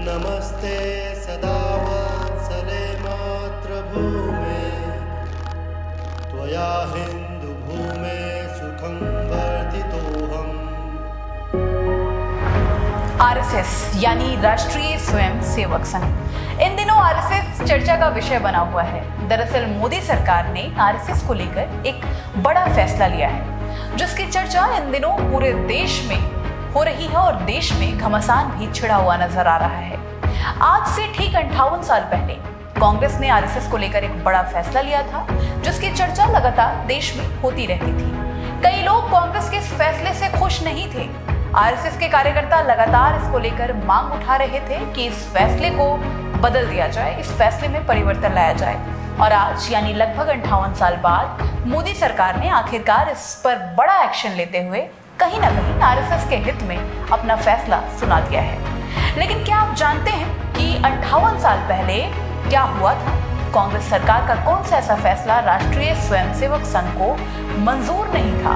नमस्ते सदा वत्सले मातृभूमे त्वया हिन्दुभूमे सुखं वर्धितोऽहम्। आरएसएस यानी राष्ट्रीय स्वयं सेवक संघ इन दिनों आरएसएस चर्चा का विषय बना हुआ है। दरअसल मोदी सरकार ने आरएसएस को लेकर एक बड़ा फैसला लिया है, जिसकी चर्चा इन दिनों पूरे देश में हो रही है और देश में घमासान भी छिड़ा हुआ नजर आ रहा है। आज से ठीक 58 साल पहले कांग्रेस ने आरएसएस को लेकर एक बड़ा फैसला लिया था, जिसकी चर्चा लगातार देश में होती रहती थी। कई लोग कांग्रेस के इस फैसले से खुश नहीं थे। आरएसएस के कार्यकर्ता लगातार इसको लेकर मांग उठा रहे थे कि इस फैसले को बदल दिया जाए, इस फैसले में परिवर्तन लाया जाए। और आज यानी लगभग 58 साल बाद मोदी सरकार ने आखिरकार इस पर बड़ा एक्शन लेते हुए कहीं ना कहीं आरएसएस के हित में अपना फैसला सुना दिया है। लेकिन क्या आप जानते हैं कि 58 साल पहले क्या हुआ था? कांग्रेस सरकार का कौन सा ऐसा फैसला राष्ट्रीय स्वयंसेवक संघ को मंजूर नहीं था?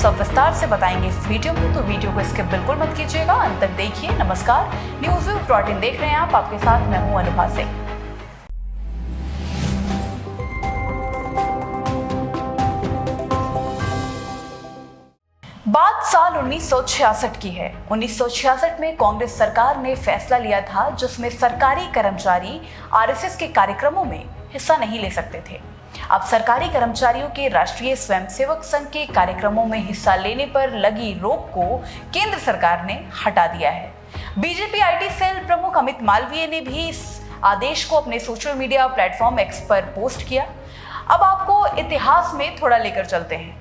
सब विस्तार से बताएंगे इस वीडियो में, तो वीडियो को स्किप बिल्कुल मत कीजिएगा, अंत तक देखिए। नमस्कार, न्यूज़व्यू.in देख रहे हैं आप, आपके साथ मैं हूं अनुभा सिंह। बात साल 1966 की है। 1966 में कांग्रेस सरकार ने फैसला लिया था, जिसमें सरकारी कर्मचारी आरएसएस के कार्यक्रमों में हिस्सा नहीं ले सकते थे। अब सरकारी कर्मचारियों के राष्ट्रीय स्वयंसेवक संघ के कार्यक्रमों में हिस्सा लेने पर लगी रोक को केंद्र सरकार ने हटा दिया है। बीजेपी आईटी सेल प्रमुख अमित मालवीय ने भी इस आदेश को अपने सोशल मीडिया प्लेटफॉर्म एक्स पर पोस्ट किया। अब आपको इतिहास में थोड़ा लेकर चलते हैं।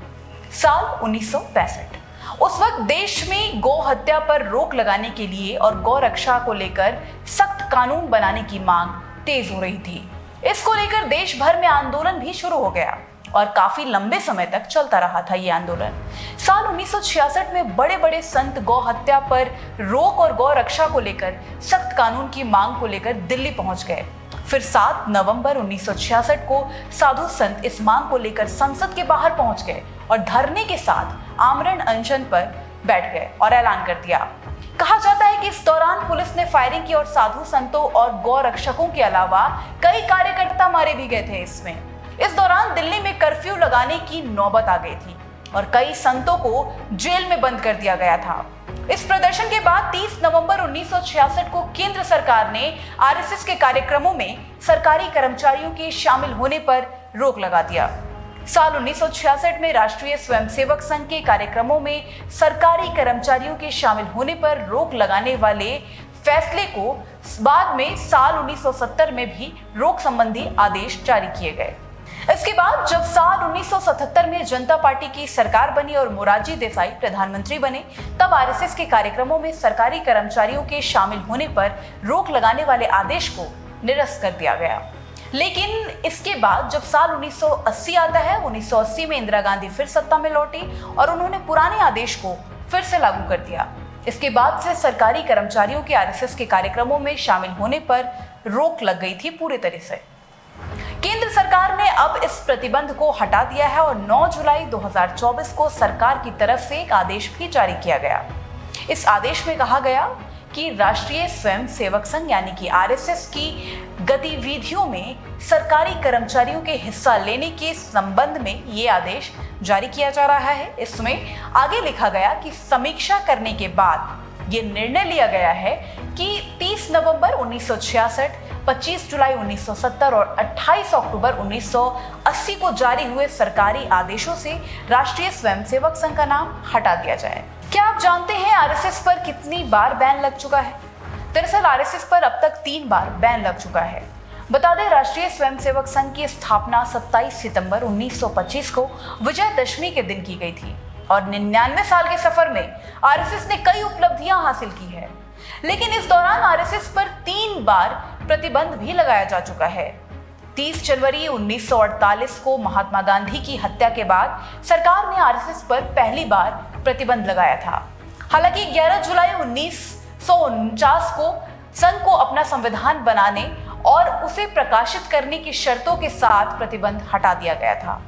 साल 1965, उस वक्त देश में गौ हत्या पर रोक लगाने के लिए और गौ रक्षा को लेकर सख्त कानून बनाने की मांग तेज हो रही थी। इसको लेकर देश भर में आंदोलन भी शुरू हो गया और काफी लंबे समय तक चलता रहा था ये आंदोलन। साल 1966 में बड़े बड़े संत गौ हत्या पर रोक और गौ रक्षा को लेकर सख्त कानून की मांग को लेकर दिल्ली पहुंच गए। फिर 7 नवंबर 1966 को साधु संत इस मांग को लेकर संसद के बाहर पहुंच गए और धरने के साथ आमरण अनशन पर बैठ गए और ऐलान कर दिया। कहा जाता है कि इस दौरान पुलिस ने फायरिंग की और साधु संतों और गौ रक्षकों के अलावा कई कार्यकर्ता मारे भी गए थे। इस दौरान दिल्ली में कर्फ्यू लगाने की नौबत आ गई थी और कई संतों को जेल में बंद कर दिया गया था। इस प्रदर्शन के बाद 30 नवंबर 1966 को केंद्र सरकार ने आरएसएस के कार्यक्रमों में सरकारी कर्मचारियों के शामिल होने पर रोक लगा दिया। साल 1966 में राष्ट्रीय स्वयंसेवक संघ के कार्यक्रमों में सरकारी कर्मचारियों के शामिल होने पर रोक लगाने वाले फैसले को बाद में साल 1970 में भी रोक संबंधी आदेश जारी किए गए। इसके बाद जब साल 1977 में जनता पार्टी की सरकार बनी और मोरारजी देसाई प्रधानमंत्री बने, तब आरएसएस के कार्यक्रमों में सरकारी कर्मचारियों के शामिल होने पर रोक लगाने वाले आदेश को निरस्त कर दिया गया। लेकिन इसके बाद जब साल 1980 आता है, 1980 में इंदिरा गांधी फिर सत्ता में लौटी और उन्होंने पुराने आदेश को फिर से लागू कर दिया। इसके बाद से सरकारी कर्मचारियों के आरएसएस के कार्यक्रमों में शामिल होने पर रोक लग गई थी पूरी तरह से। केंद्र सरकार ने अब इस प्रतिबंध को हटा दिया है और 9 जुलाई 2024 को सरकार की तरफ से एक आदेश भी जारी किया गया। इस आदेश में कहा गया कि राष्ट्रीय स्वयंसेवक संघ यानी कि आरएसएस की गतिविधियों में सरकारी कर्मचारियों के हिस्सा लेने के संबंध में ये आदेश जारी किया जा रहा है। इसमें आगे लिखा गया कि समीक्षा करने के बाद ये निर्णय लिया गया है कि 30 नवंबर 1966, 25 जुलाई 1970 और 28 अक्टूबर 1980 को जारी हुए सरकारी आदेशों से राष्ट्रीय स्वयंसेवक संघ का नाम हटा दिया जाए। क्या आप जानते हैं आरएसएस पर कितनी बार बैन लग चुका है? दरअसल आरएसएस पर अब तक 3 बार बैन लग चुका है। बता दें, राष्ट्रीय स्वयंसेवक संघ की स्थापना 27 सितंबर 1925 को विजयदशमी के दिन की गई थी और 99 साल के सफर में आरएसएस ने कई उपलब्धियां हासिल की है। लेकिन इस दौरान आरएसएस पर 3 बार प्रतिबंध भी लगाया जा चुका है। 30 जनवरी 1948 को महात्मा गांधी की हत्या के बाद सरकार ने आरएसएस पर पहली बार प्रतिबंध लगाया था। हालांकि 11 जुलाई 1949 को संघ को अपना संविधान बनाने और उसे प्रकाशित करने की शर्तों के साथ प्रतिबंध हटा दिया गया था।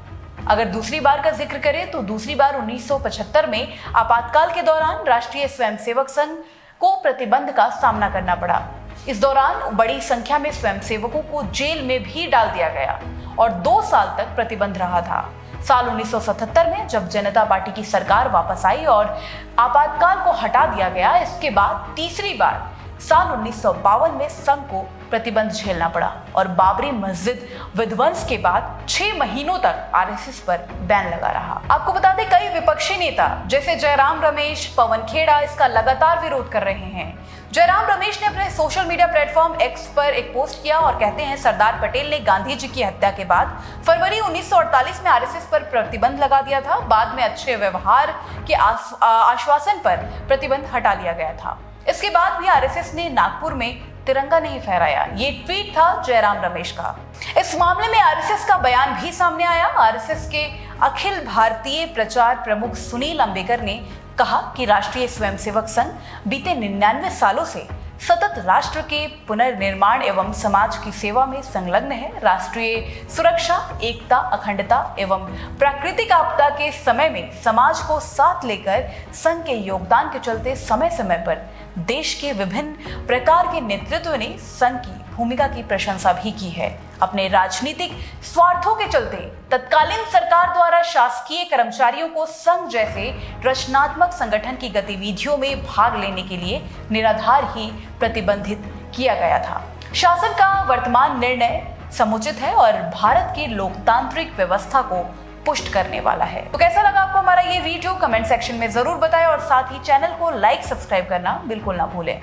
अगर दूसरी बार का जिक्र करें तो दूसरी बार 1975 में आपातकाल के दौरान राष्ट्रीय स्वयंसेवक संघ को प्रतिबंध का सामना करना पड़ा। इस दौरान बड़ी संख्या में स्वयंसेवकों को जेल में भी डाल दिया गया और 2 साल तक प्रतिबंध रहा था। साल 1977 में जब जनता पार्टी की सरकार वापस आई और आपातकाल को हटा दिया गया, इसके बाद तीसरी बार साल 1952 में संघ को प्रतिबंध झेलना पड़ा और बाबरी मस्जिद विध्वंस के बाद 6 महीनों तक आरएसएस पर बैन लगा रहा। आपको बता दें, कई विपक्षी नेता जैसे जयराम रमेश, पवन खेड़ा इसका लगातार विरोध कर रहे हैं। जयराम रमेश ने अपने सोशल मीडिया प्लेटफॉर्म एक्स पर एक पोस्ट किया और कहते हैं, सरदार पटेल ने गांधी जी की हत्या के बाद फरवरी 1948 में आरएसएस पर प्रतिबंध लगा दिया था। बाद में अच्छे व्यवहार के आश्वासन पर प्रतिबंध हटा लिया गया था। इसके बाद भी आरएसएस ने नागपुर में तिरंगा नहीं फहराया। ये ट्वीट था जयराम रमेश का। इस मामले में आरएसएस का बयान भी सामने आया। आरएसएस के अखिल भारतीय प्रचार प्रमुख सुनील अंबेकर ने कहा कि राष्ट्रीय स्वयंसेवक संघ बीते 99 सालों से सतत राष्ट्र के पुनर्निर्माण एवं समाज की सेवा में संलग्न है। राष्ट्रीय सुरक्षा, एकता, अखंडता एवं प्राकृतिक आपदा के समय में समाज को साथ लेकर संघ के योगदान के चलते समय समय पर देश के विभिन्न प्रकार के नेतृत्व ने संघ की भूमिका की प्रशंसा भी की है। अपने राजनीतिक स्वार्थों के चलते तत्कालीन सरकार द्वारा शासकीय कर्मचारियों को संघ जैसे रचनात्मक संगठन की गतिविधियों में भाग लेने के लिए निराधार ही प्रतिबंधित किया गया था। शासन का वर्तमान निर्णय समुचित है और भारत की लोकतांत्रिक व्यवस्था को पुष्ट करने वाला है। तो कैसा लगा आपको हमारा ये वीडियो? कमेंट सेक्शन में जरूर बताएं और साथ ही चैनल को लाइक, सब्सक्राइब करना बिल्कुल ना भूलें।